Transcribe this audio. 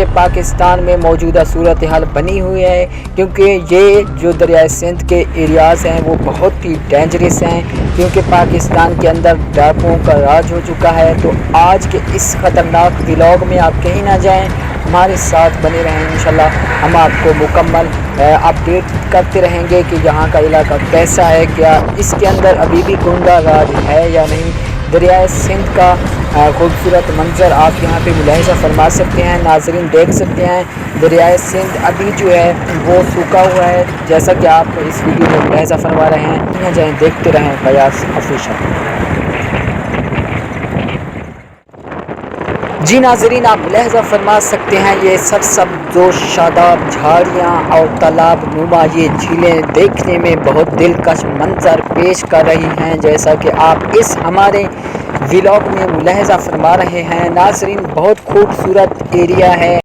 کہ پاکستان میں موجودہ صورتحال بنی ہوئی ہے، کیونکہ یہ جو دریائے سندھ کے ایریاز ہیں وہ بہت ہی ڈینجرس ہیں، کیونکہ پاکستان کے اندر ڈاکوؤں کا راج ہو چکا ہے۔ تو آج کے اس خطرناک ولاگ میں آپ کہیں نہ جائیں، ہمارے ساتھ بنے رہیں، انشاءاللہ ہم آپ کو مکمل اپڈیٹ کرتے رہیں گے کہ یہاں کا علاقہ کیسا ہے، کیا اس کے اندر ابھی بھی گنڈا راج ہے یا نہیں۔ دریائے سندھ کا خوبصورت منظر آپ یہاں پہ ملاحظہ فرما سکتے ہیں، ناظرین دیکھ سکتے ہیں۔ دریائے سندھ ابھی جو ہے وہ سوکھا ہوا ہے، جیسا کہ آپ اس ویڈیو میں ملاحظہ فرما رہے ہیں۔ یہاں جائیں، دیکھتے رہیں بیاض آفیشل۔ جی ناظرین، آپ ملاحظہ فرما سکتے ہیں، یہ سرسبز و شاداب جھاڑیاں اور تالاب نما یہ جھیلیں دیکھنے میں بہت دلکش منظر پیش کر رہی ہیں، جیسا کہ آپ اس ہمارے ولاگ میں ملاحظہ فرما رہے ہیں۔ ناظرین، بہت خوبصورت ایریا ہے۔